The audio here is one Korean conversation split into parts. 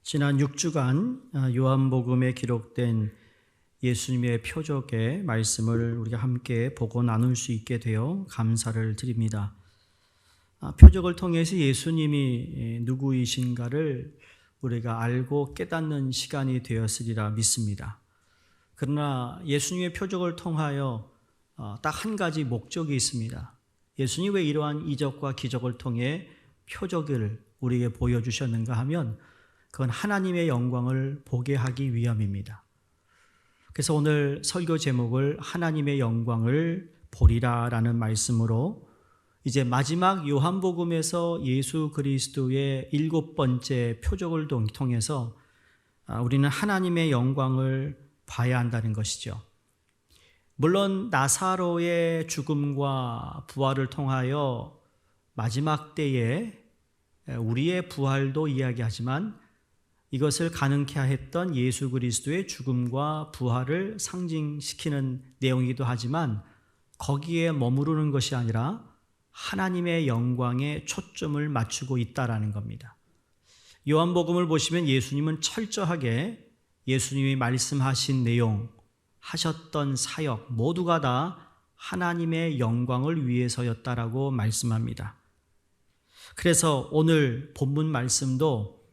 지난 6주간 요한복음에 기록된 예수님의 표적의 말씀을 우리가 함께 보고 나눌 수 있게 되어 감사를 드립니다. 표적을 통해서 예수님이 누구이신가를 우리가 알고 깨닫는 시간이 되었으리라 믿습니다. 그러나 예수님의 표적을 통하여 딱 한 가지 목적이 있습니다. 예수님이 왜 이러한 이적과 기적을 통해 표적을 우리에게 보여주셨는가 하면 그건 하나님의 영광을 보게 하기 위함입니다. 그래서 오늘 설교 제목을 하나님의 영광을 보리라 라는 말씀으로 이제 마지막 요한복음에서 예수 그리스도의 7번째 표적을 통해서 우리는 하나님의 영광을 봐야 한다는 것이죠. 물론 나사로의 죽음과 부활을 통하여 마지막 때에 우리의 부활도 이야기하지만 이것을 가능케 했던 예수 그리스도의 죽음과 부활을 상징시키는 내용이기도 하지만 거기에 머무르는 것이 아니라 하나님의 영광에 초점을 맞추고 있다라는 겁니다. 요한복음을 보시면 예수님은 철저하게 예수님이 말씀하신 내용, 하셨던 사역 모두가 다 하나님의 영광을 위해서였다라고 말씀합니다. 그래서 오늘 본문 말씀도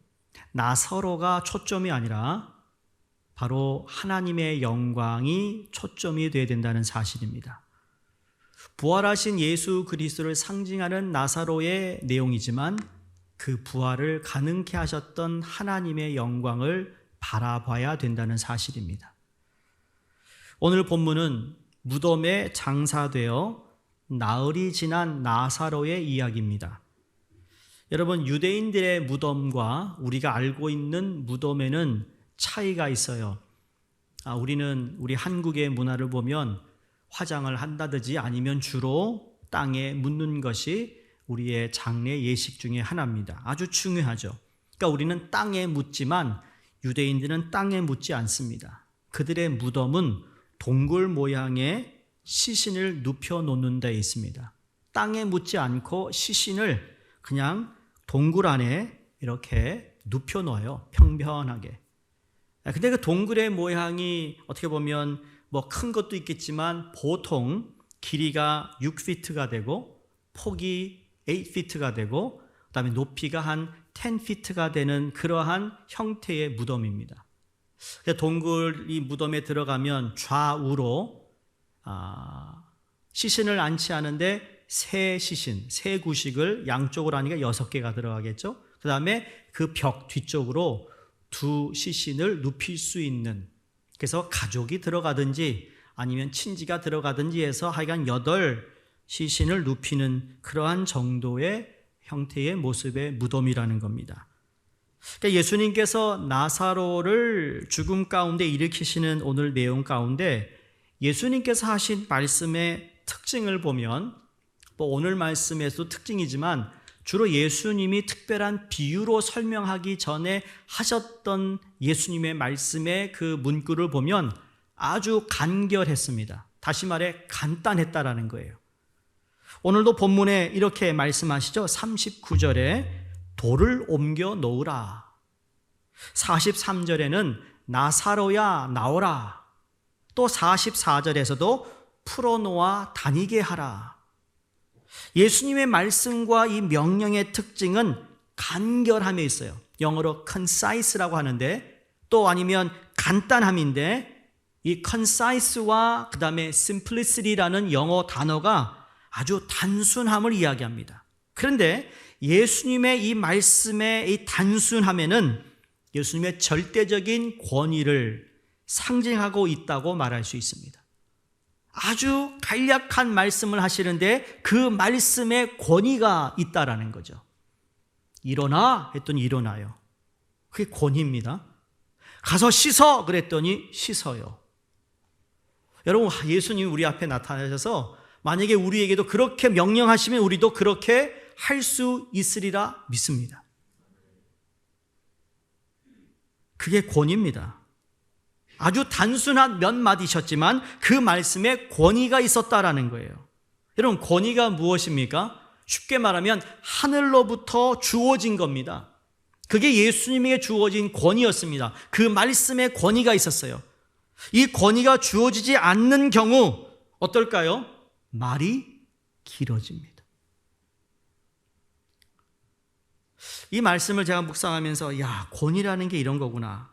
나사로가 초점이 아니라 바로 하나님의 영광이 초점이 되어야 된다는 사실입니다. 부활하신 예수 그리스도를 상징하는 나사로의 내용이지만 그 부활을 가능케 하셨던 하나님의 영광을 바라봐야 된다는 사실입니다. 오늘 본문은 무덤에 장사되어 나흘이 지난 나사로의 이야기입니다. 여러분, 유대인들의 무덤과 우리가 알고 있는 무덤에는 차이가 있어요. 우리 한국의 문화를 보면 화장을 한다든지 아니면 주로 땅에 묻는 것이 우리의 장례 예식 중에 하나입니다. 아주 중요하죠. 그러니까 우리는 땅에 묻지만 유대인들은 땅에 묻지 않습니다. 그들의 무덤은 동굴 모양의 시신을 눕혀 놓는 데 있습니다. 땅에 묻지 않고 시신을 그냥 동굴 안에 이렇게 눕혀 놓아요. 평평하게. 근데 그 동굴의 모양이 어떻게 보면 큰 것도 있겠지만 보통 길이가 6피트가 되고 폭이 8피트가 되고 그다음에 높이가 한 10피트가 되는 그러한 형태의 무덤입니다. 동굴 이 무덤에 들어가면 좌우로 시신을 안치하는데 새 구식을 양쪽으로 하니까 6개가 들어가겠죠. 그 다음에 그 벽 뒤쪽으로 2 시신을 눕힐 수 있는, 그래서 가족이 들어가든지 아니면 친지가 들어가든지 해서 하여간 8 시신을 눕히는 그러한 정도의 형태의 모습의 무덤이라는 겁니다. 그러니까 예수님께서 나사로를 죽음 가운데 일으키시는 오늘 내용 가운데 예수님께서 하신 말씀의 특징을 보면 오늘 말씀에서도 특징이지만 주로 예수님이 특별한 비유로 설명하기 전에 하셨던 예수님의 말씀의 그 문구를 보면 아주 간결했습니다. 다시 말해 간단했다라는 거예요. 오늘도 본문에 이렇게 말씀하시죠. 39절에 돌을 옮겨 놓으라. 43절에는 나사로야 나오라. 또 44절에서도 풀어놓아 다니게 하라. 예수님의 말씀과 이 명령의 특징은 간결함에 있어요. 영어로 concise라고 하는데 또 아니면 간단함인데 이 concise와 그 다음에 simplicity라는 영어 단어가 아주 단순함을 이야기합니다. 그런데 예수님의 이 말씀의 이 단순함에는 예수님의 절대적인 권위를 상징하고 있다고 말할 수 있습니다. 아주 간략한 말씀을 하시는데 그 말씀에 권위가 있다라는 거죠. 일어나 했더니 일어나요. 그게 권위입니다. 가서 씻어 그랬더니 씻어요. 여러분, 예수님이 우리 앞에 나타나셔서 만약에 우리에게도 그렇게 명령하시면 우리도 그렇게 할 수 있으리라 믿습니다. 그게 권위입니다. 아주 단순한 몇 마디셨지만 그 말씀에 권위가 있었다라는 거예요. 여러분, 권위가 무엇입니까? 쉽게 말하면 하늘로부터 주어진 겁니다. 그게 예수님에게 주어진 권위였습니다. 그 말씀에 권위가 있었어요. 이 권위가 주어지지 않는 경우 어떨까요? 말이 길어집니다. 이 말씀을 제가 묵상하면서 권위라는 게 이런 거구나.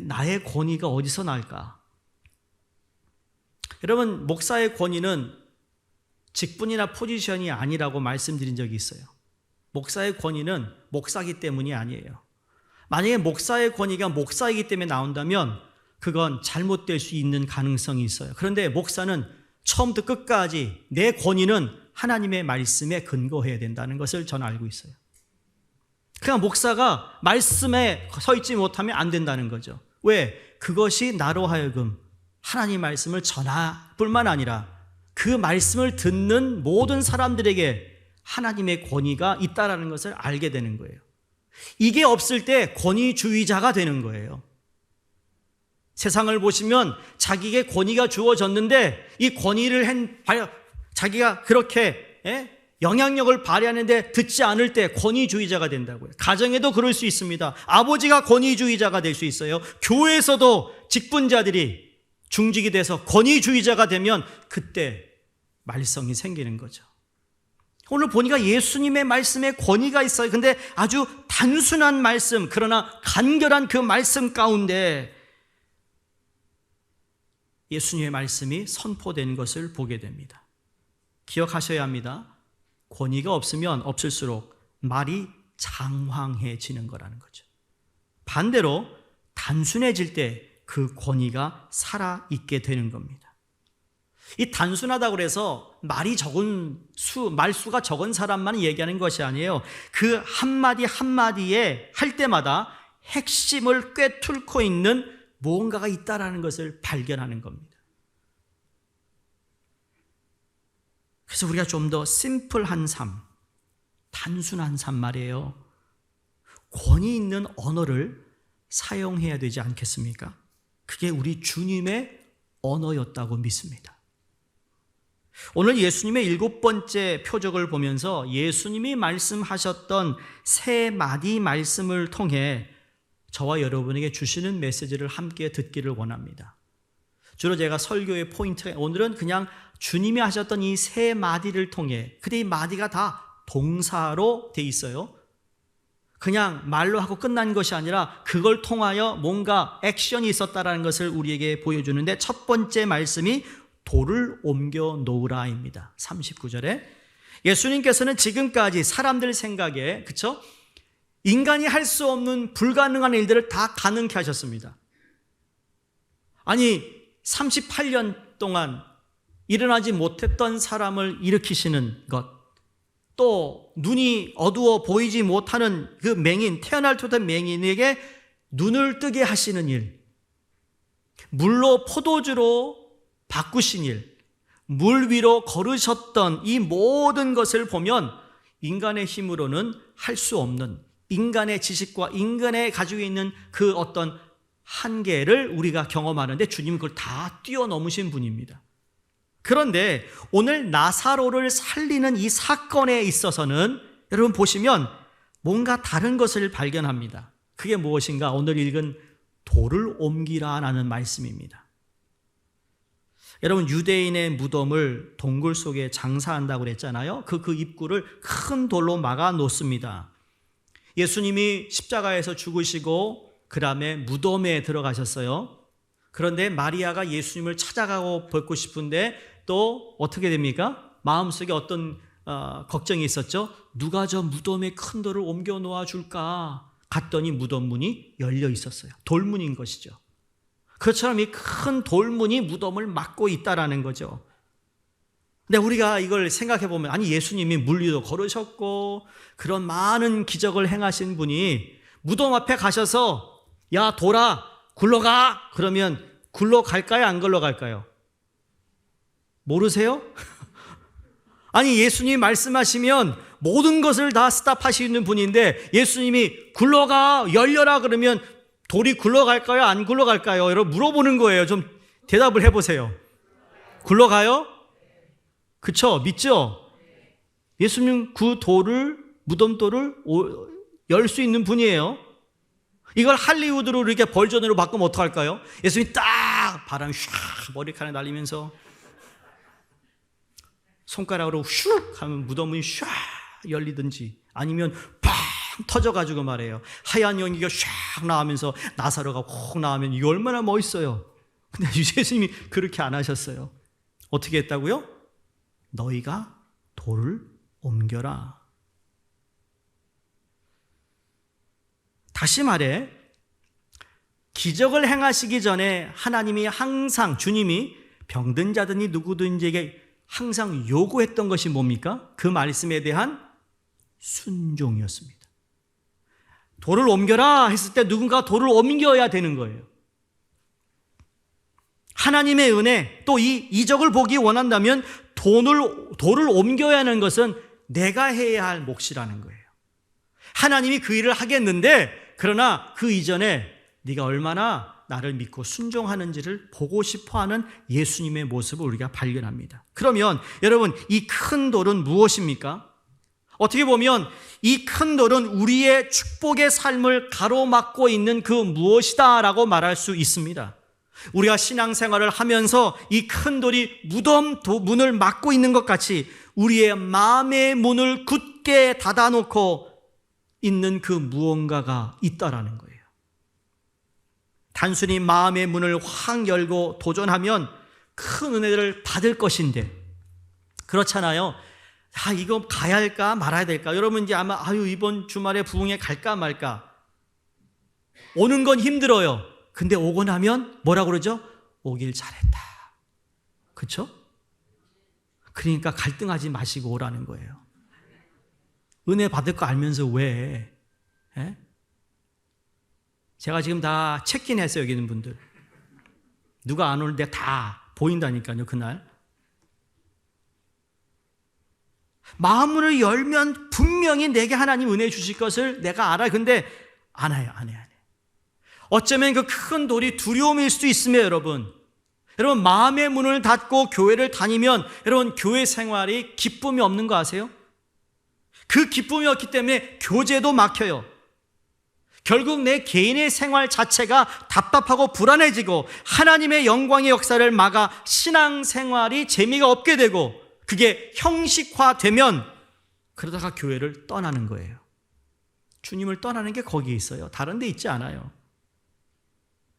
나의 권위가 어디서 날까? 여러분, 목사의 권위는 직분이나 포지션이 아니라고 말씀드린 적이 있어요. 목사의 권위는 목사이기 때문이 아니에요. 만약에 목사의 권위가 목사이기 때문에 나온다면 그건 잘못될 수 있는 가능성이 있어요. 그런데 목사는 처음부터 끝까지 내 권위는 하나님의 말씀에 근거해야 된다는 것을 저는 알고 있어요. 그냥 목사가 말씀에 서 있지 못하면 안 된다는 거죠. 왜? 그것이 나로 하여금 하나님 말씀을 전할 뿐만 아니라 그 말씀을 듣는 모든 사람들에게 하나님의 권위가 있다는 것을 알게 되는 거예요. 이게 없을 때 권위주의자가 되는 거예요. 세상을 보시면 자기에게 권위가 주어졌는데 이 권위를 자기가 그렇게 영향력을 발휘하는데 듣지 않을 때 권위주의자가 된다고요. 가정에도 그럴 수 있습니다. 아버지가 권위주의자가 될 수 있어요. 교회에서도 직분자들이 중직이 돼서 권위주의자가 되면 그때 말썽이 생기는 거죠. 오늘 보니까 예수님의 말씀에 권위가 있어요. 근데 아주 단순한 말씀, 그러나 간결한 그 말씀 가운데 예수님의 말씀이 선포된 것을 보게 됩니다. 기억하셔야 합니다. 권위가 없으면 없을수록 말이 장황해지는 거라는 거죠. 반대로 단순해질 때 그 권위가 살아있게 되는 겁니다. 이 단순하다고 해서 말이 적은 말수가 적은 사람만 얘기하는 것이 아니에요. 그 한마디 한마디에 할 때마다 핵심을 꿰뚫고 있는 무언가가 있다라는 것을 발견하는 겁니다. 그래서 우리가 좀 더 심플한 삶, 단순한 삶 말이에요. 권위 있는 언어를 사용해야 되지 않겠습니까? 그게 우리 주님의 언어였다고 믿습니다. 오늘 예수님의 7번째 표적을 보면서 예수님이 말씀하셨던 3마디 말씀을 통해 저와 여러분에게 주시는 메시지를 함께 듣기를 원합니다. 주로 제가 설교의 포인트, 오늘은 그냥 주님이 하셨던 이 3마디를 통해, 근데 이 마디가 다 동사로 돼 있어요. 그냥 말로 하고 끝난 것이 아니라 그걸 통하여 뭔가 액션이 있었다는 것을 우리에게 보여주는데, 첫 번째 말씀이 돌을 옮겨 놓으라입니다. 39절에 예수님께서는 지금까지 사람들 생각에, 그쵸? 인간이 할 수 없는 불가능한 일들을 다 가능케 하셨습니다. 아니 38년 동안 일어나지 못했던 사람을 일으키시는 것, 또 눈이 어두워 보이지 못하는 그 맹인, 태어날 때부터 맹인에게 눈을 뜨게 하시는 일, 물로 포도주로 바꾸신 일, 물 위로 걸으셨던 이 모든 것을 보면 인간의 힘으로는 할 수 없는, 인간의 지식과 인간의 가지고 있는 그 어떤 한계를 우리가 경험하는데 주님은 그걸 다 뛰어넘으신 분입니다. 그런데 오늘 나사로를 살리는 이 사건에 있어서는 여러분 보시면 뭔가 다른 것을 발견합니다. 그게 무엇인가? 오늘 읽은 돌을 옮기라라는 말씀입니다. 여러분, 유대인의 무덤을 동굴 속에 장사한다고 그랬잖아요. 그 입구를 큰 돌로 막아 놓습니다. 예수님이 십자가에서 죽으시고 그 다음에 무덤에 들어가셨어요. 그런데 마리아가 예수님을 찾아가고 뵙고 싶은데 또 어떻게 됩니까? 마음속에 어떤 걱정이 있었죠. 누가 저 무덤에 큰 돌을 옮겨 놓아 줄까? 갔더니 무덤 문이 열려 있었어요. 돌문인 것이죠. 그것처럼 이 큰 돌문이 무덤을 막고 있다라는 거죠. 근데 우리가 이걸 생각해 보면, 아니 예수님이 물 위로 걸으셨고 그런 많은 기적을 행하신 분이 무덤 앞에 가셔서 야 돌아 굴러가 그러면 굴러갈까요? 안 굴러갈까요? 모르세요? 아니 예수님이 말씀하시면 모든 것을 다 스탑하시는 분인데 예수님이 굴러가 열려라 그러면 돌이 굴러갈까요? 안 굴러갈까요? 여러분 물어보는 거예요. 좀 대답을 해보세요. 굴러가요? 그쵸? 믿죠? 예수님 그 돌을, 무덤돌을 열 수 있는 분이에요. 이걸 할리우드로 이렇게 버전으로 바꾸면 어떡할까요? 예수님이 딱 바람이 샥 머리카락에 날리면서 손가락으로 슉 하면 무덤이 샥 열리든지, 아니면 팡 터져가지고 말해요. 하얀 연기가 샥 나오면서 나사로가 확 나오면 이게 얼마나 멋있어요. 근데 예수님이 그렇게 안 하셨어요. 어떻게 했다고요? 너희가 돌을 옮겨라. 다시 말해, 기적을 행하시기 전에 하나님이 항상, 주님이 병든 자든지 누구든지에게 항상 요구했던 것이 뭡니까? 그 말씀에 대한 순종이었습니다. 돌을 옮겨라 했을 때 누군가 돌을 옮겨야 되는 거예요. 하나님의 은혜, 또 이 이적을 보기 원한다면 돌을 옮겨야 하는 것은 내가 해야 할 몫이라는 거예요. 하나님이 그 일을 하겠는데, 그러나 그 이전에 네가 얼마나 나를 믿고 순종하는지를 보고 싶어하는 예수님의 모습을 우리가 발견합니다. 그러면 여러분, 이 큰 돌은 무엇입니까? 어떻게 보면 이 큰 돌은 우리의 축복의 삶을 가로막고 있는 그 무엇이다라고 말할 수 있습니다. 우리가 신앙생활을 하면서 이 큰 돌이 무덤 문을 막고 있는 것 같이 우리의 마음의 문을 굳게 닫아놓고 있는 그 무언가가 있다라는 거예요. 단순히 마음의 문을 확 열고 도전하면 큰 은혜를 받을 것인데, 그렇잖아요. 이거 가야 할까 말아야 될까? 여러분 이제 아마 이번 주말에 부흥회 갈까 말까. 오는 건 힘들어요. 근데 오고 나면 뭐라고 그러죠? 오길 잘했다. 그렇죠? 그러니까 갈등하지 마시고 오라는 거예요. 은혜 받을 거 알면서 왜? 에? 제가 지금 다 체크인했어요. 여기 있는 분들. 누가 안 오는데 다 보인다니까요. 그날. 마음을 열면 분명히 내게 하나님 은혜 주실 것을 내가 알아요. 근데 안 해요. 어쩌면 그 큰 돌이 두려움일 수도 있으며, 여러분 마음의 문을 닫고 교회를 다니면 여러분 교회 생활이 기쁨이 없는 거 아세요? 그 기쁨이 없기 때문에 교제도 막혀요. 결국 내 개인의 생활 자체가 답답하고 불안해지고 하나님의 영광의 역사를 막아 신앙생활이 재미가 없게 되고, 그게 형식화되면 그러다가 교회를 떠나는 거예요. 주님을 떠나는 게 거기에 있어요. 다른 데 있지 않아요.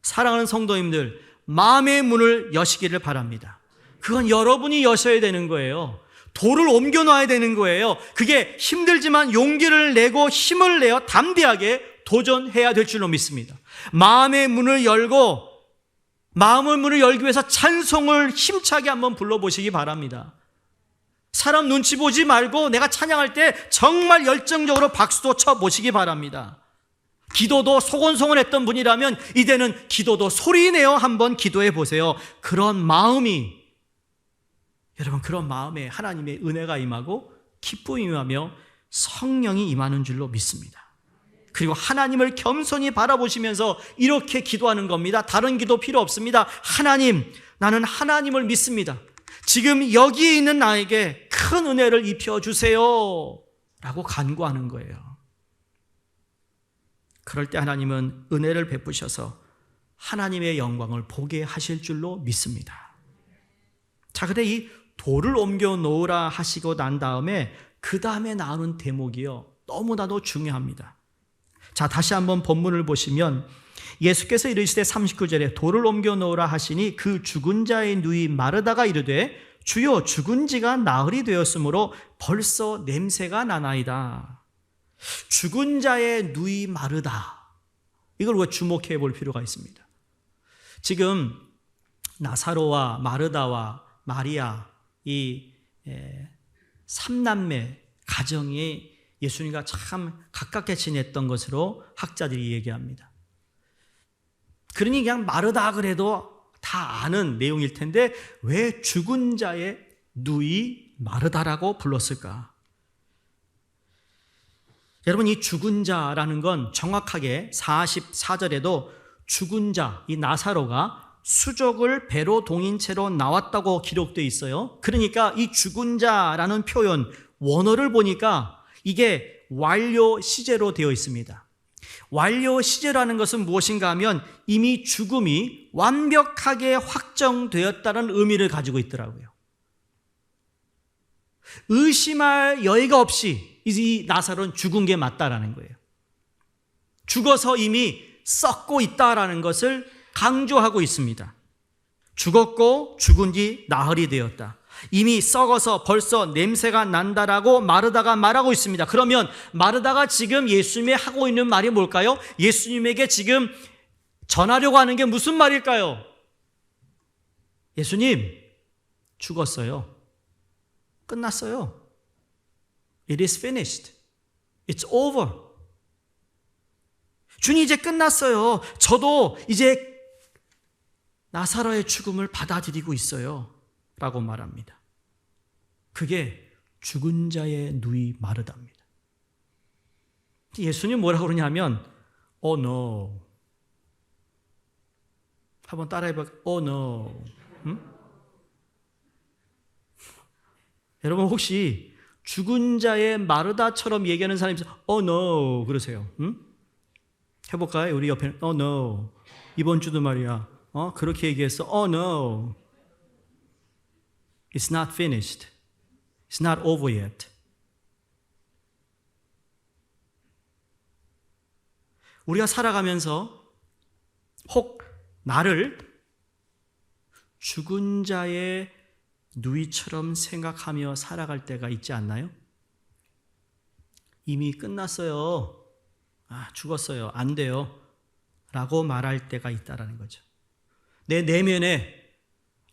사랑하는 성도님들, 마음의 문을 여시기를 바랍니다. 그건 여러분이 여셔야 되는 거예요. 돌을 옮겨놔야 되는 거예요. 그게 힘들지만 용기를 내고 힘을 내어 담대하게 도전해야 될 줄로 믿습니다. 마음의 문을 열고, 마음의 문을 열기 위해서 찬송을 힘차게 한번 불러보시기 바랍니다. 사람 눈치 보지 말고 내가 찬양할 때 정말 열정적으로 박수도 쳐보시기 바랍니다. 기도도 소곤소곤했던 분이라면 이제는 기도도 소리내어 한번 기도해 보세요. 그런 마음이, 여러분 그런 마음에 하나님의 은혜가 임하고 기쁨이 임하며 성령이 임하는 줄로 믿습니다. 그리고 하나님을 겸손히 바라보시면서 이렇게 기도하는 겁니다. 다른 기도 필요 없습니다. 하나님, 나는 하나님을 믿습니다. 지금 여기에 있는 나에게 큰 은혜를 입혀주세요 라고 간구하는 거예요. 그럴 때 하나님은 은혜를 베푸셔서 하나님의 영광을 보게 하실 줄로 믿습니다. 자, 근데 이 돌을 옮겨 놓으라 하시고 난 다음에 그 다음에 나오는 대목이요, 너무나도 중요합니다. 자, 다시 한번 본문을 보시면 예수께서 이르시되 39절에 돌을 옮겨 놓으라 하시니 그 죽은 자의 누이 마르다가 이르되 주여 죽은 지가 나흘이 되었으므로 벌써 냄새가 나나이다. 죽은 자의 누이 마르다, 이걸 우리가 주목해 볼 필요가 있습니다. 지금 나사로와 마르다와 마리아, 이 삼남매 가정이 예수님과 참 가깝게 지냈던 것으로 학자들이 얘기합니다. 그러니 그냥 마르다 그래도 다 아는 내용일 텐데 왜 죽은 자의 누이 마르다라고 불렀을까? 여러분, 이 죽은 자라는 건 정확하게 44절에도 죽은 자, 이 나사로가 수족을 배로 동인 채로 나왔다고 기록되어 있어요. 그러니까 이 죽은 자라는 표현, 원어를 보니까 이게 완료 시제로 되어 있습니다. 완료 시제라는 것은 무엇인가 하면 이미 죽음이 완벽하게 확정되었다는 의미를 가지고 있더라고요. 의심할 여지가 없이 이 나사로는 죽은 게 맞다라는 거예요. 죽어서 이미 썩고 있다라는 것을 강조하고 있습니다. 죽었고 죽은 지 나흘이 되었다. 이미 썩어서 벌써 냄새가 난다라고 마르다가 말하고 있습니다. 그러면 마르다가 지금 예수님이 하고 있는 말이 뭘까요? 예수님에게 지금 전하려고 하는 게 무슨 말일까요? 예수님, 죽었어요. 끝났어요. It is finished. It's over. 주님, 이제 끝났어요. 저도 이제 나사로의 죽음을 받아들이고 있어요. 라고 말합니다. 그게 죽은 자의 누이 마르다입니다. 예수님 뭐라고 그러냐면 Oh no. 한번 따라해봐. Oh no. 여러분 혹시 죽은 자의 마르다처럼 얘기하는 사람이 있어요? Oh no 그러세요. 해볼까요? 우리 옆에 Oh no. 이번 주도 말이야. 그렇게 얘기했어. Oh no. It's not finished. It's not over yet. 우리가 살아가면서 혹 나를 죽은 자의 누이처럼 생각하며 살아갈 때가 있지 않나요? 이미 끝났어요. 죽었어요. 안 돼요. 라고 말할 때가 있다라는 거죠. 내 내면에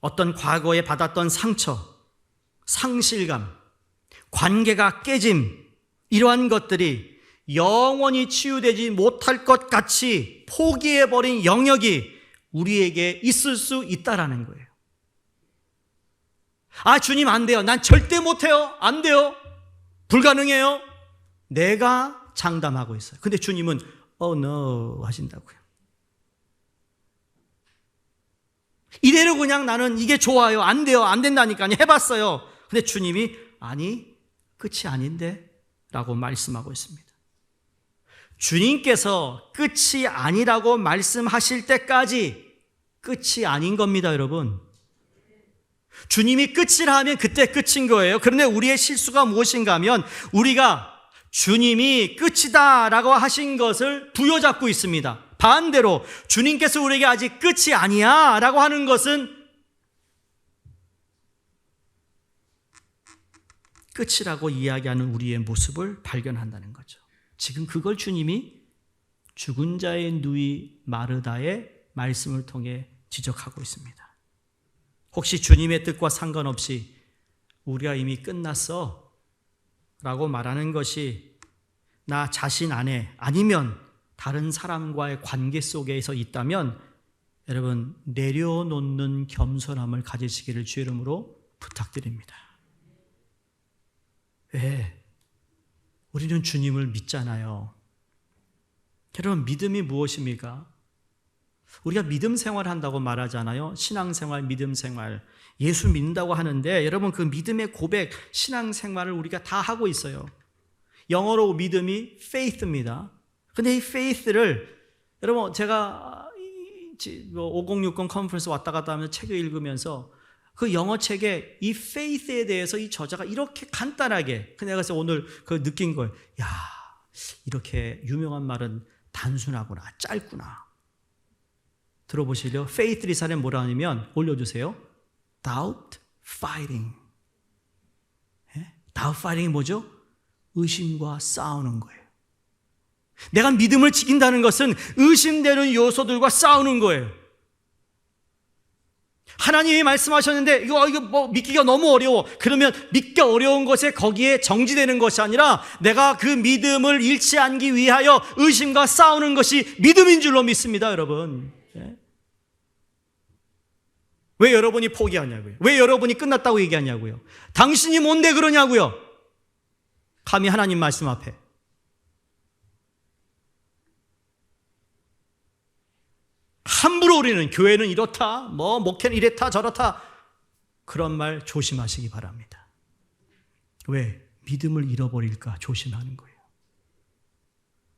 어떤 과거에 받았던 상처, 상실감, 관계가 깨짐, 이러한 것들이 영원히 치유되지 못할 것 같이 포기해버린 영역이 우리에게 있을 수 있다라는 거예요. 주님 안 돼요. 난 절대 못해요. 안 돼요. 불가능해요. 내가 장담하고 있어요. 근데 주님은 Oh no 하신다고요. 이대로 그냥 나는 이게 좋아요. 안 돼요. 안 된다니까요. 해봤어요. 근데 주님이 아니 끝이 아닌데 라고 말씀하고 있습니다. 주님께서 끝이 아니라고 말씀하실 때까지 끝이 아닌 겁니다, 여러분. 주님이 끝이라 하면 그때 끝인 거예요. 그런데 우리의 실수가 무엇인가 하면 우리가 주님이 끝이다 라고 하신 것을 부여잡고 있습니다. 반대로 주님께서 우리에게 아직 끝이 아니야 라고 하는 것은 끝이라고 이야기하는 우리의 모습을 발견한다는 거죠. 지금 그걸 주님이 죽은 자의 누이 마르다의 말씀을 통해 지적하고 있습니다. 혹시 주님의 뜻과 상관없이 우리가 이미 끝났어 라고 말하는 것이 나 자신 안에 아니면 다른 사람과의 관계 속에서 있다면 여러분 내려놓는 겸손함을 가지시기를 주의 이름으로 부탁드립니다. 왜? 우리는 주님을 믿잖아요. 여러분 믿음이 무엇입니까? 우리가 믿음 생활을 한다고 말하잖아요. 신앙생활, 믿음 생활. 예수 믿는다고 하는데 여러분 그 믿음의 고백, 신앙생활을 우리가 다 하고 있어요. 영어로 믿음이 faith입니다. 근데 이 faith를 여러분 제가 5060 컨퍼런스 왔다 갔다 하면서 책을 읽으면서 그 영어 책에 이 faith에 대해서 이 저자가 이렇게 간단하게 내가 그래서 오늘 그 느낀 거예요. 야, 이렇게 유명한 말은 단순하구나, 짧구나. 들어보시려? faith 리산에 뭐라 하냐면 올려주세요. Doubt fighting. Doubt fighting이 뭐죠? 의심과 싸우는 거예요. 내가 믿음을 지킨다는 것은 의심되는 요소들과 싸우는 거예요. 하나님이 말씀하셨는데 이거 뭐 믿기가 너무 어려워. 그러면 믿기 어려운 것에 거기에 정지되는 것이 아니라 내가 그 믿음을 잃지 않기 위하여 의심과 싸우는 것이 믿음인 줄로 믿습니다, 여러분. 왜 여러분이 포기하냐고요? 왜 여러분이 끝났다고 얘기하냐고요? 당신이 뭔데 그러냐고요? 감히 하나님 말씀 앞에. 함부로 우리는 교회는 이렇다, 뭐 목회는 이랬다 저렇다 그런 말 조심하시기 바랍니다. 왜? 믿음을 잃어버릴까 조심하는 거예요.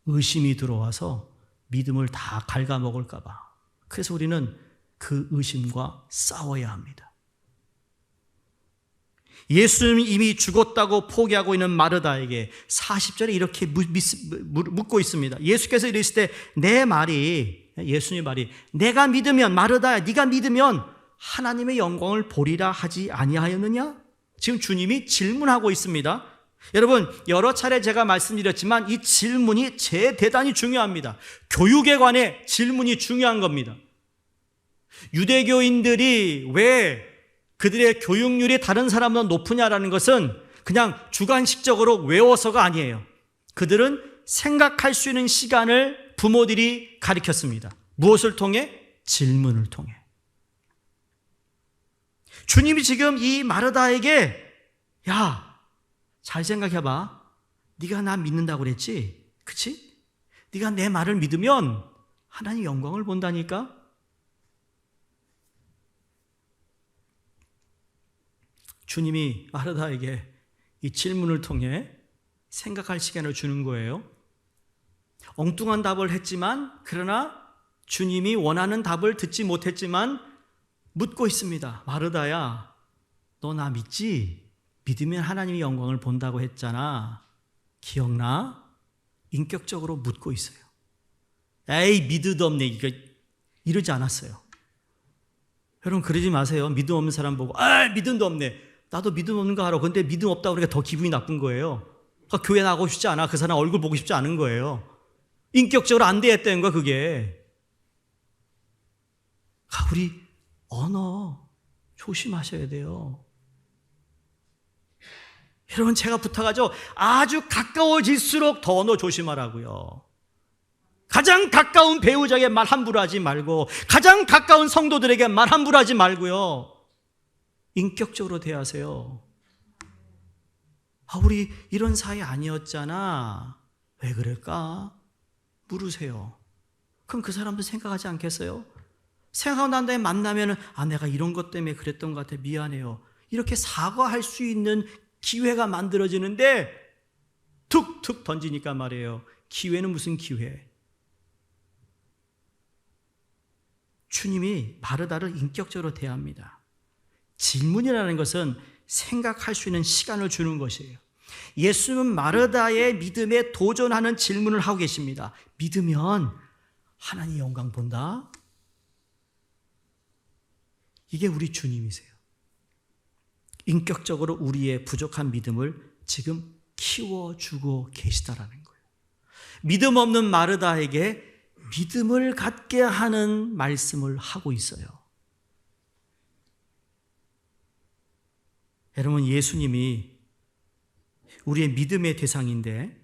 의심이 들어와서 믿음을 다 갉아먹을까 봐. 그래서 우리는 그 의심과 싸워야 합니다. 예수님이 이미 죽었다고 포기하고 있는 마르다에게 40절에 이렇게 묻고 있습니다. 예수께서 이르실 때 내 말이, 예수님 말이, 내가 믿으면, 마르다야 네가 믿으면 하나님의 영광을 보리라 하지 아니하였느냐? 지금 주님이 질문하고 있습니다. 여러분, 여러 차례 제가 말씀드렸지만 이 질문이 대단히 중요합니다. 교육에 관해 질문이 중요한 겁니다. 유대교인들이 왜 그들의 교육률이 다른 사람보다 높으냐라는 것은 그냥 주관식적으로 외워서가 아니에요. 그들은 생각할 수 있는 시간을 부모들이 가르쳤습니다. 무엇을 통해? 질문을 통해. 주님이 지금 이 마르다에게 야, 잘 생각해봐. 네가 나 믿는다고 그랬지? 그치? 네가 내 말을 믿으면 하나님 영광을 본다니까? 주님이 마르다에게 이 질문을 통해 생각할 시간을 주는 거예요. 엉뚱한 답을 했지만, 그러나 주님이 원하는 답을 듣지 못했지만 묻고 있습니다. 마르다야, 너 나 믿지? 믿으면 하나님이 영광을 본다고 했잖아. 기억나? 인격적으로 묻고 있어요. 에이, 믿어도 없네. 이러지 않았어요. 여러분, 그러지 마세요. 믿음 없는 사람 보고 믿음도 없네. 나도 믿음 없는 거 알아. 근데 믿음 없다고 그러니까 더 기분이 나쁜 거예요. 교회 나가고 싶지 않아. 그 사람 얼굴 보고 싶지 않은 거예요. 인격적으로 안 되었다는 거야, 그게. 우리 언어 조심하셔야 돼요. 여러분, 제가 부탁하죠. 아주 가까워질수록 더 언어 조심하라고요. 가장 가까운 배우자에게 말 함부로 하지 말고, 가장 가까운 성도들에게 말 함부로 하지 말고요. 인격적으로 대하세요. 우리 이런 사이 아니었잖아. 왜 그럴까? 물으세요. 그럼 그 사람도 생각하지 않겠어요? 생각하고 난 다음에 만나면 내가 이런 것 때문에 그랬던 것 같아. 미안해요. 이렇게 사과할 수 있는 기회가 만들어지는데 툭툭 던지니까 말이에요. 기회는 무슨 기회? 주님이 마르다를 인격적으로 대합니다. 질문이라는 것은 생각할 수 있는 시간을 주는 것이에요. 예수님은 마르다의 믿음에 도전하는 질문을 하고 계십니다. 믿으면 하나님 영광 본다? 이게 우리 주님이세요. 인격적으로 우리의 부족한 믿음을 지금 키워주고 계시다라는 거예요. 믿음 없는 마르다에게 믿음을 갖게 하는 말씀을 하고 있어요. 여러분, 예수님이 우리의 믿음의 대상인데,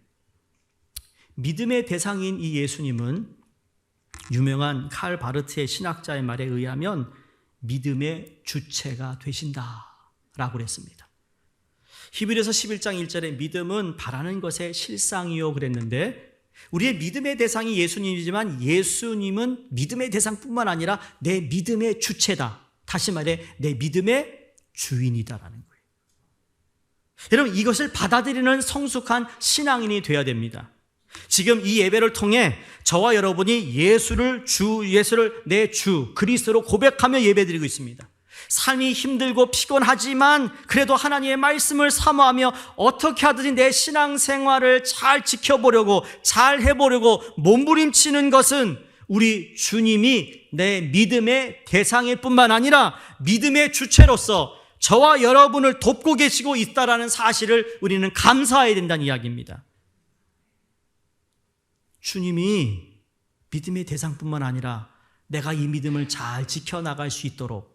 믿음의 대상인 이 예수님은 유명한 칼 바르트의 신학자의 말에 의하면 믿음의 주체가 되신다라고 그랬습니다. 히브리서 11장 1절에 믿음은 바라는 것의 실상이요 그랬는데, 우리의 믿음의 대상이 예수님이지만 예수님은 믿음의 대상뿐만 아니라 내 믿음의 주체다. 다시 말해 내 믿음의 주인이다라는 거예요. 여러분, 이것을 받아들이는 성숙한 신앙인이 되어야 됩니다. 지금 이 예배를 통해 저와 여러분이 예수를 내 주 그리스도로 고백하며 예배드리고 있습니다. 삶이 힘들고 피곤하지만 그래도 하나님의 말씀을 사모하며 어떻게 하든지 내 신앙생활을 잘 지켜보려고, 잘 해보려고 몸부림치는 것은 우리 주님이 내 믿음의 대상일 뿐만 아니라 믿음의 주체로서 저와 여러분을 돕고 계시고 있다는 사실을 우리는 감사해야 된다는 이야기입니다. 주님이 믿음의 대상뿐만 아니라 내가 이 믿음을 잘 지켜나갈 수 있도록,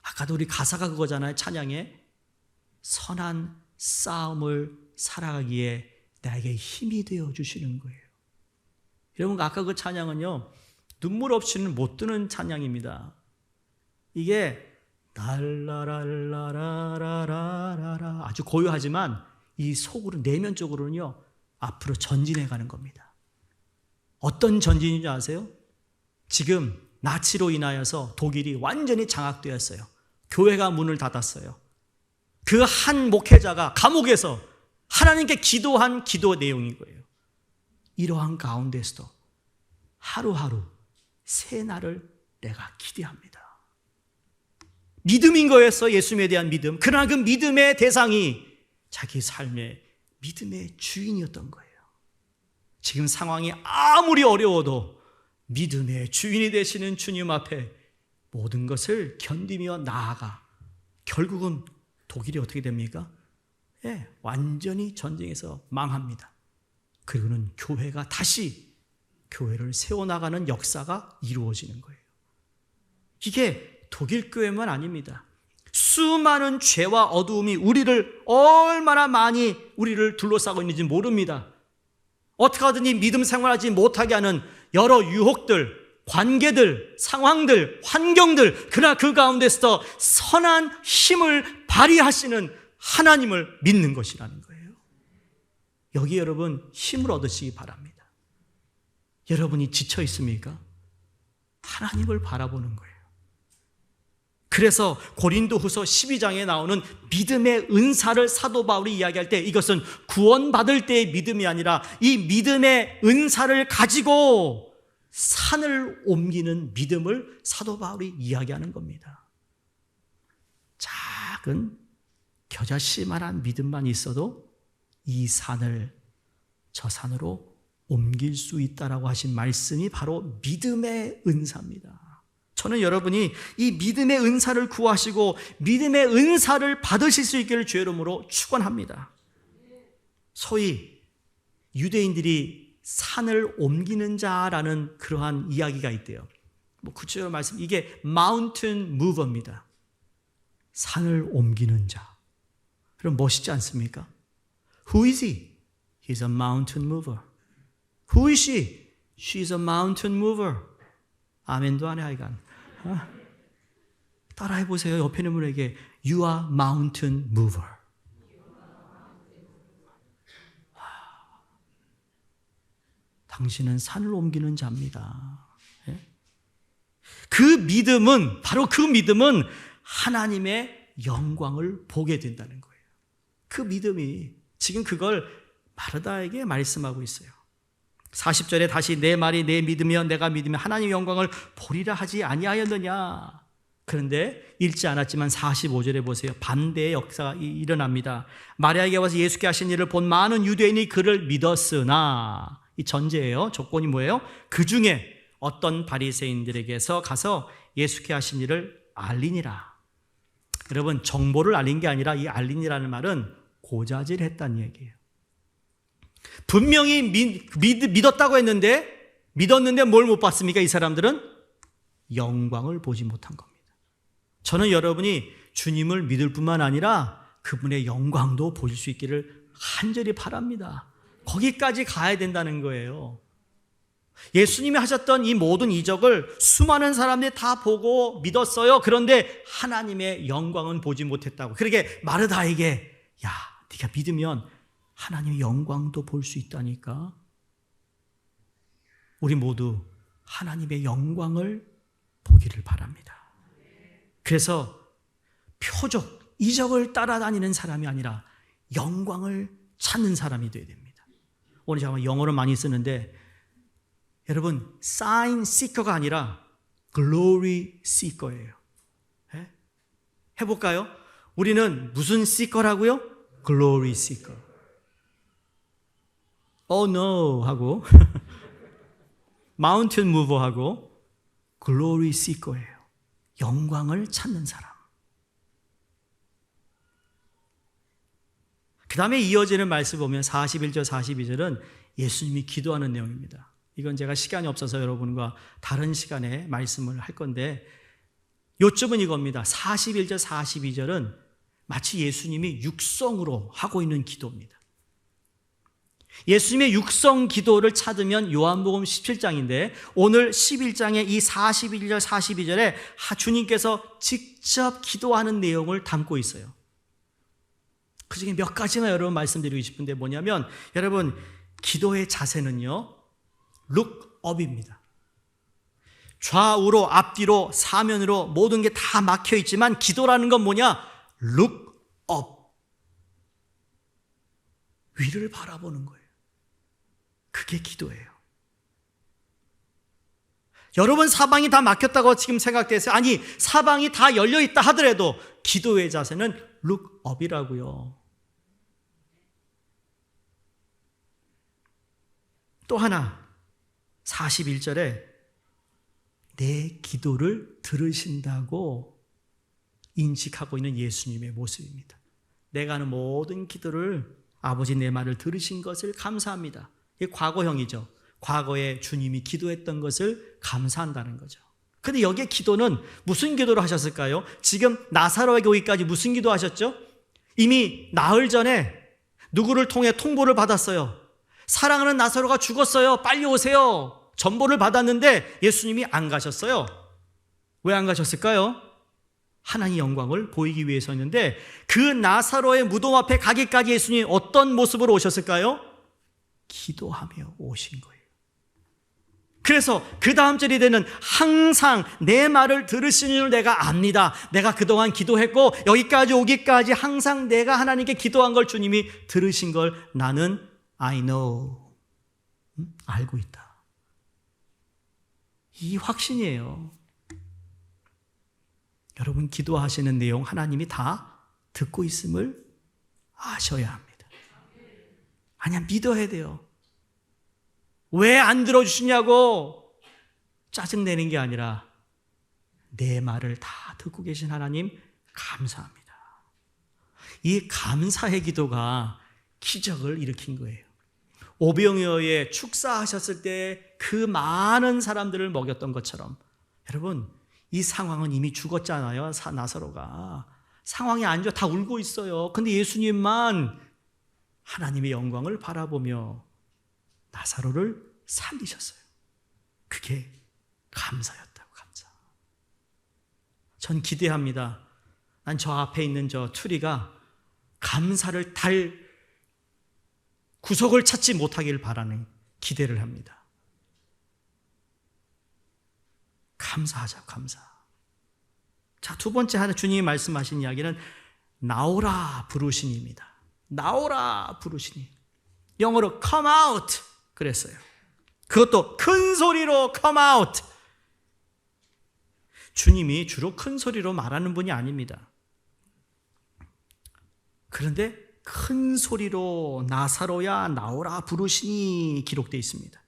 아까도 우리 가사가 그거잖아요. 찬양에 선한 싸움을 살아가기에 나에게 힘이 되어 주시는 거예요. 여러분, 아까 그 찬양은요, 눈물 없이는 못 드는 찬양입니다. 이게 날라랄라라라라라 아주 고요하지만 이 속으로, 내면적으로는요 앞으로 전진해 가는 겁니다. 어떤 전진인지 아세요? 지금 나치로 인하여서 독일이 완전히 장악되었어요. 교회가 문을 닫았어요. 그 한 목회자가 감옥에서 하나님께 기도한 기도 내용인 거예요. 이러한 가운데서도 하루하루 새 날을 내가 기대합니다. 믿음인 거였어, 예수님에 대한 믿음. 그러나 그 믿음의 대상이 자기 삶의 믿음의 주인이었던 거예요. 지금 상황이 아무리 어려워도 믿음의 주인이 되시는 주님 앞에 모든 것을 견디며 나아가 결국은 독일이 어떻게 됩니까? 완전히 전쟁에서 망합니다. 그리고는 교회가 다시 교회를 세워나가는 역사가 이루어지는 거예요. 이게 독일 교회만 아닙니다. 수많은 죄와 어두움이 우리를 얼마나 많이 우리를 둘러싸고 있는지 모릅니다. 어떻게 하든지 믿음 생활하지 못하게 하는 여러 유혹들, 관계들, 상황들, 환경들, 그러나 그 가운데서 선한 힘을 발휘하시는 하나님을 믿는 것이라는 거예요. 여기 여러분 힘을 얻으시기 바랍니다. 여러분이 지쳐 있습니까? 하나님을 바라보는 거예요. 그래서 고린도후서 12장에 나오는 믿음의 은사를 사도 바울이 이야기할 때 이것은 구원받을 때의 믿음이 아니라 이 믿음의 은사를 가지고 산을 옮기는 믿음을 사도 바울이 이야기하는 겁니다. 작은 겨자씨만한 믿음만 있어도 이 산을 저 산으로 옮길 수 있다라고 하신 말씀이 바로 믿음의 은사입니다. 저는 여러분이 이 믿음의 은사를 구하시고 믿음의 은사를 받으실 수 있기를 주의 이름으로 축원합니다. 소위 유대인들이 산을 옮기는 자라는 그러한 이야기가 있대요. 구체적으로 말씀, 이게 mountain mover입니다. 산을 옮기는 자. 그럼 멋있지 않습니까? Who is he? He's a mountain mover. Who is she? She's a mountain mover. 아멘도 안 해, 하여간. 따라해 보세요. 옆에 있는 분에게 You are mountain mover. 당신은 산을 옮기는 자입니다. 그 믿음은, 바로 그 믿음은 하나님의 영광을 보게 된다는 거예요. 그 믿음이 지금 그걸 마르다에게 말씀하고 있어요. 40절에 다시 내 말이 내 믿으며 내가 믿으며 하나님의 영광을 보리라 하지 아니하였느냐. 그런데 읽지 않았지만 45절에 보세요. 반대의 역사가 일어납니다. 마리아에게 와서 예수께 하신 일을 본 많은 유대인이 그를 믿었으나, 이 전제예요. 조건이 뭐예요? 그 중에 어떤 바리새인들에게서 가서 예수께 하신 일을 알리니라. 여러분, 정보를 알린 게 아니라 이 알리니라는 말은 고자질했다는 얘기예요. 분명히 믿었다고 했는데, 믿었는데 뭘 못 봤습니까? 이 사람들은 영광을 보지 못한 겁니다. 저는 여러분이 주님을 믿을 뿐만 아니라 그분의 영광도 보실 수 있기를 간절히 바랍니다. 거기까지 가야 된다는 거예요. 예수님이 하셨던 이 모든 이적을 수많은 사람들이 다 보고 믿었어요. 그런데 하나님의 영광은 보지 못했다고. 그러게 마르다에게, 야, 네가 믿으면 하나님의 영광도 볼 수 있다니까. 우리 모두 하나님의 영광을 보기를 바랍니다. 그래서 표적, 이적을 따라다니는 사람이 아니라 영광을 찾는 사람이 되어야 됩니다. 오늘 제가 영어를 많이 쓰는데 여러분, sign seeker가 아니라 glory seeker예요. 해볼까요? 우리는 무슨 seeker라고요? glory seeker. Oh no 하고 mountain mover 하고 glory seeker예요. 영광을 찾는 사람. 그 다음에 이어지는 말씀 보면 41절 42절은 예수님이 기도하는 내용입니다. 이건 제가 시간이 없어서 여러분과 다른 시간에 말씀을 할 건데, 요점은 이겁니다. 41절 42절은 마치 예수님이 육성으로 하고 있는 기도입니다. 예수님의 육성 기도를 찾으면 요한복음 17장인데 오늘 11장의 이 41절 42절에 주님께서 직접 기도하는 내용을 담고 있어요. 그중에 몇 가지만 여러분 말씀드리고 싶은데 뭐냐면, 여러분 기도의 자세는요, look up입니다. 좌우로 앞뒤로 사면으로 모든 게 다 막혀 있지만 기도라는 건 뭐냐? look up. 위를 바라보는 거예요. 그게 기도예요. 여러분 사방이 다 막혔다고 지금 생각되세요? 아니, 사방이 다 열려있다 하더라도 기도의 자세는 look up이라고요. 또 하나, 41절에 내 기도를 들으신다고 인식하고 있는 예수님의 모습입니다. 내가 하는 모든 기도를 아버지 내 말을 들으신 것을 감사합니다. 이게 과거형이죠. 과거에 주님이 기도했던 것을 감사한다는 거죠. 근데 여기에 기도는 무슨 기도를 하셨을까요? 지금 나사로에게 오기까지 무슨 기도 하셨죠? 이미 나흘 전에 누구를 통해 통보를 받았어요. 사랑하는 나사로가 죽었어요. 빨리 오세요. 전보를 받았는데 예수님이 안 가셨어요. 왜 안 가셨을까요? 하나님의 영광을 보이기 위해서였는데 그 나사로의 무덤 앞에 가기까지 예수님이 어떤 모습으로 오셨을까요? 기도하며 오신 거예요. 그래서 그 다음 절이 되는 항상 내 말을 들으시는 줄 내가 압니다. 내가 그동안 기도했고 여기까지 오기까지 항상 내가 하나님께 기도한 걸 주님이 들으신 걸 나는 I know. 알고 있다. 이 확신이에요. 여러분 기도하시는 내용 하나님이 다 듣고 있음을 아셔야 합니다. 아니야, 믿어야 돼요. 왜 안 들어주시냐고 짜증내는 게 아니라 내 말을 다 듣고 계신 하나님 감사합니다. 이 감사의 기도가 기적을 일으킨 거예요. 오병이어에 축사하셨을 때 그 많은 사람들을 먹였던 것처럼 여러분 이 상황은 이미 죽었잖아요. 나사로가 상황이 안 좋아 다 울고 있어요. 근데 예수님만 하나님의 영광을 바라보며 나사로를 살리셨어요. 그게 감사였다고. 감사. 전 기대합니다. 난 저 앞에 있는 저 트리가 감사를 달 구석을 찾지 못하길 바라는 기대를 합니다. 감사하자, 감사. 자, 두 번째 하나 주님이 말씀하신 이야기는 나오라 부르신입니다. 나오라 부르시니. 영어로 come out 그랬어요. 그것도 큰 소리로 come out. 주님이 주로 큰 소리로 말하는 분이 아닙니다. 그런데 큰 소리로 나사로야 나오라 부르시니 기록되어 있습니다.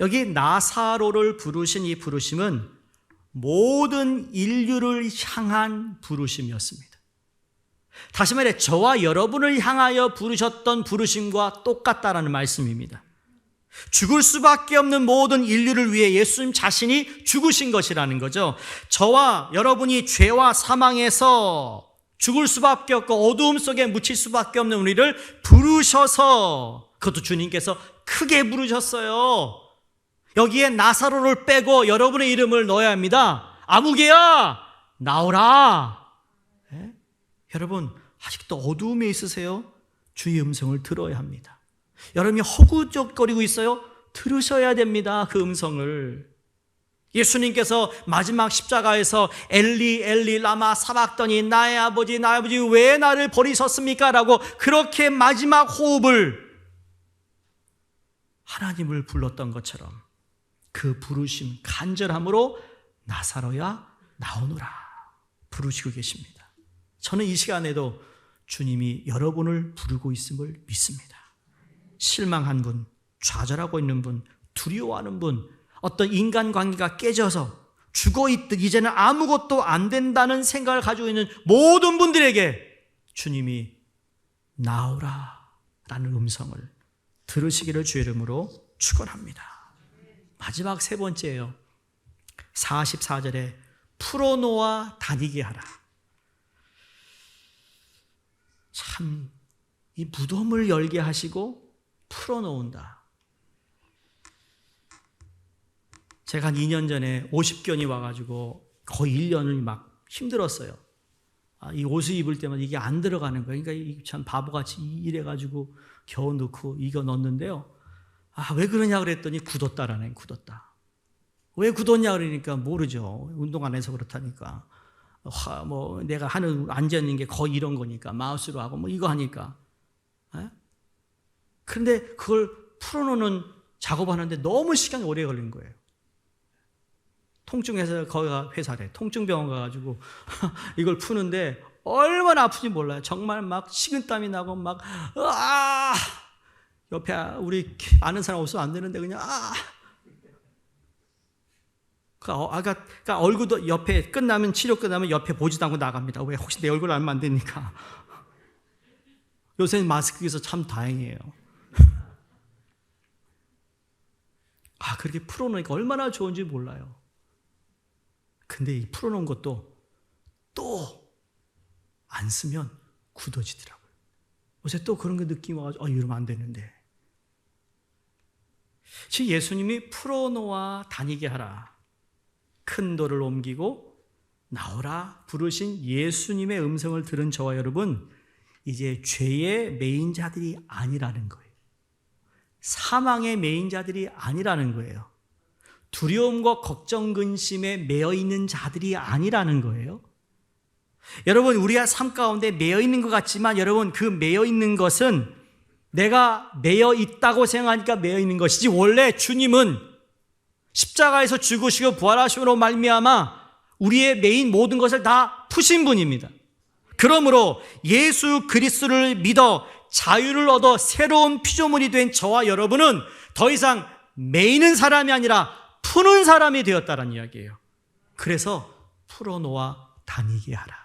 여기 나사로를 부르신 이 부르심은 모든 인류를 향한 부르심이었습니다. 다시 말해 저와 여러분을 향하여 부르셨던 부르심과 똑같다라는 말씀입니다. 죽을 수밖에 없는 모든 인류를 위해 예수님 자신이 죽으신 것이라는 거죠. 저와 여러분이 죄와 사망에서 죽을 수밖에 없고 어두움 속에 묻힐 수밖에 없는 우리를 부르셔서 그것도 주님께서 크게 부르셨어요. 여기에 나사로를 빼고 여러분의 이름을 넣어야 합니다. 아무개야 나오라. 네? 여러분 아직도 어두움에 있으세요? 주의 음성을 들어야 합니다. 여러분이 허구적거리고 있어요? 들으셔야 됩니다. 그 음성을. 예수님께서 마지막 십자가에서 엘리 엘리 라마 사박더니 나의 아버지 왜 나를 버리셨습니까? 라고 그렇게 마지막 호흡을 하나님을 불렀던 것처럼 그 부르심 간절함으로 나사로야 나오너라 부르시고 계십니다. 저는 이 시간에도 주님이 여러분을 부르고 있음을 믿습니다. 실망한 분, 좌절하고 있는 분, 두려워하는 분, 어떤 인간관계가 깨져서 죽어있듯 이제는 아무것도 안 된다는 생각을 가지고 있는 모든 분들에게 주님이 나오라 라는 음성을 들으시기를 주의 이름으로 축원합니다. 마지막 세 번째예요. 44절에 풀어놓아 다니게 하라. 참 이 무덤을 열게 하시고 풀어놓은다. 제가 한 2년 전에 50견이 와가지고 거의 1년을 막 힘들었어요. 이 옷을 입을 때마다 이게 안 들어가는 거예요. 그러니까 참 바보같이 이래가지고 겨우 넣고 이거 넣었는데요. 왜 그러냐 그랬더니 굳었다라네. 굳었다. 왜 굳었냐 그러니까 모르죠. 운동 안 해서 그렇다니까. 내가 앉아있는 게 거의 이런 거니까 마우스로 하고 이거 하니까. 그런데 그걸 풀어놓는 작업하는데 너무 시간이 오래 걸린 거예요. 통증에서 거기가 회사래. 통증병원 가가지고 이걸 푸는데 얼마나 아픈지 몰라요. 정말 막 식은땀이 나고 막 옆에 우리 아는 사람 없으면 안 되는데 그냥 그러니까 얼굴도 옆에 끝나면 치료 끝나면 옆에 보지도 않고 나갑니다. 왜? 혹시 내 얼굴 알면 안 되니까. 요새는 마스크 있어서 참 다행이에요. 그렇게 풀어놓으니까 얼마나 좋은지 몰라요. 근데 이 풀어놓은 것도 또 안 쓰면 굳어지더라고요. 어제 또 그런 거 느낌 와가지고 이러면 안 되는데. 지금 예수님이 풀어놓아 다니게 하라. 큰 돌을 옮기고 나오라 부르신 예수님의 음성을 들은 저와 여러분, 이제 죄의 매인 자들이 아니라는 거예요. 사망의 매인 자들이 아니라는 거예요. 두려움과 걱정, 근심에 매여 있는 자들이 아니라는 거예요. 여러분, 우리가 삶 가운데 매여 있는 것 같지만 여러분, 그 매여 있는 것은 내가 매여 있다고 생각하니까 매여 있는 것이지, 원래 주님은 십자가에서 죽으시고 부활하심으로 말미암아 우리의 매인 모든 것을 다 푸신 분입니다. 그러므로 예수 그리스도를 믿어 자유를 얻어 새로운 피조물이 된 저와 여러분은 더 이상 매이는 사람이 아니라 푸는 사람이 되었다는 이야기예요. 그래서 풀어놓아 다니게 하라.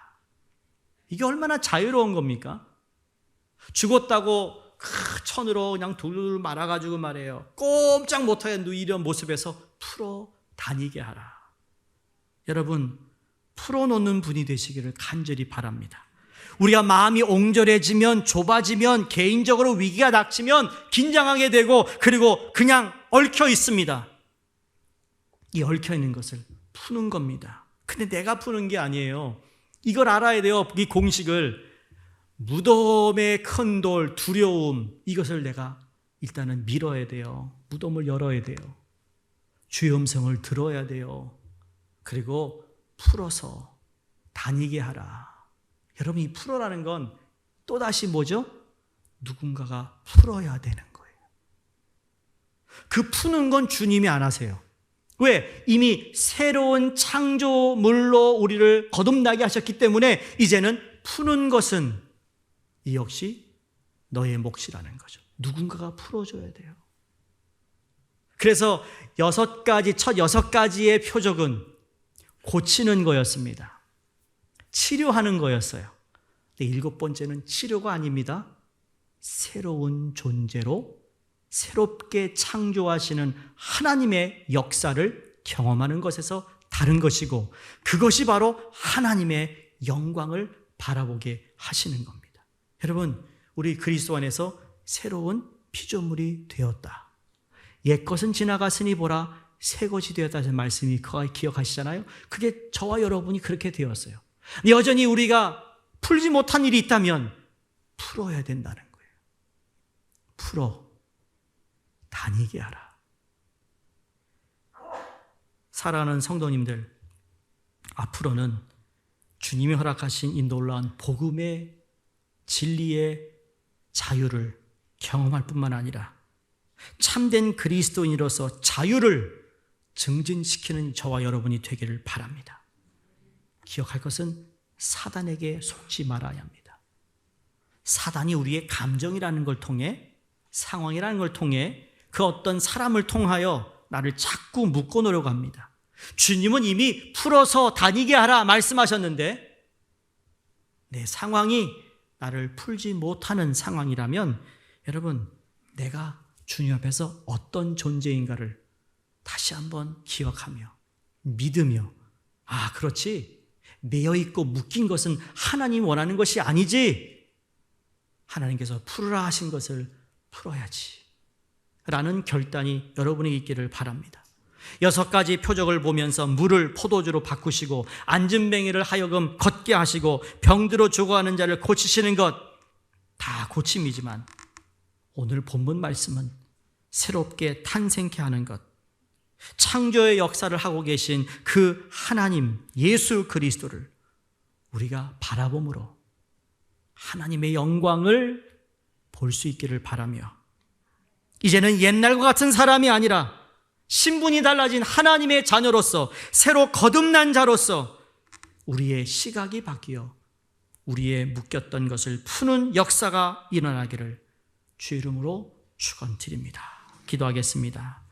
이게 얼마나 자유로운 겁니까? 죽었다고 천으로 그냥 둘 말아가지고 말해요. 꼼짝 못하게 누이던 모습에서 풀어 다니게 하라. 여러분, 풀어놓는 분이 되시기를 간절히 바랍니다. 우리가 마음이 옹졸해지면, 좁아지면, 개인적으로 위기가 닥치면 긴장하게 되고, 그리고 그냥 얽혀 있습니다. 이 얽혀 있는 것을 푸는 겁니다. 근데 내가 푸는 게 아니에요. 이걸 알아야 돼요. 이 공식을. 무덤의 큰 돌, 두려움, 이것을 내가 일단은 밀어야 돼요. 무덤을 열어야 돼요. 주의 음성을 들어야 돼요. 그리고 풀어서 다니게 하라. 여러분, 이 풀어라는 건 또다시 뭐죠? 누군가가 풀어야 되는 거예요. 그 푸는 건 주님이 안 하세요. 왜? 이미 새로운 창조물로 우리를 거듭나게 하셨기 때문에 이제는 푸는 것은 이 역시 너의 몫이라는 거죠. 누군가가 풀어줘야 돼요. 그래서 첫 6가지의 표적은 고치는 거였습니다. 치료하는 거였어요. 근데 7번째는 치료가 아닙니다. 새로운 존재로 새롭게 창조하시는 하나님의 역사를 경험하는 것에서 다른 것이고, 그것이 바로 하나님의 영광을 바라보게 하시는 겁니다. 여러분, 우리 그리스도 안에서 새로운 피조물이 되었다. 옛것은 지나갔으니 보라 새 것이 되었다는 말씀이 기억하시잖아요. 그게 저와 여러분이 그렇게 되었어요. 여전히 우리가 풀지 못한 일이 있다면 풀어야 된다는 거예요. 풀어 다니게 하라. 사랑하는 성도님들, 앞으로는 주님이 허락하신 이 놀라운 복음의 진리의 자유를 경험할 뿐만 아니라 참된 그리스도인으로서 자유를 증진시키는 저와 여러분이 되기를 바랍니다. 기억할 것은 사단에게 속지 말아야 합니다. 사단이 우리의 감정이라는 걸 통해, 상황이라는 걸 통해, 그 어떤 사람을 통하여 나를 자꾸 묶어놓으려고 합니다. 주님은 이미 풀어서 다니게 하라 말씀하셨는데, 내 상황이 나를 풀지 못하는 상황이라면 여러분, 내가 주님 앞에서 어떤 존재인가를 다시 한번 기억하며 믿으며, 그렇지, 매여있고 묶인 것은 하나님 원하는 것이 아니지, 하나님께서 풀으라 하신 것을 풀어야지 라는 결단이 여러분에게 있기를 바랍니다. 6가지 표적을 보면서 물을 포도주로 바꾸시고 안진뱅이를 하여금 걷게 하시고 병들어 죽어가는 자를 고치시는 것 다 고침이지만, 오늘 본문 말씀은 새롭게 탄생케 하는 것, 창조의 역사를 하고 계신 그 하나님 예수 그리스도를 우리가 바라봄으로 하나님의 영광을 볼 수 있기를 바라며, 이제는 옛날과 같은 사람이 아니라 신분이 달라진 하나님의 자녀로서 새로 거듭난 자로서 우리의 시각이 바뀌어 우리의 묶였던 것을 푸는 역사가 일어나기를 주 이름으로 축원드립니다. 기도하겠습니다.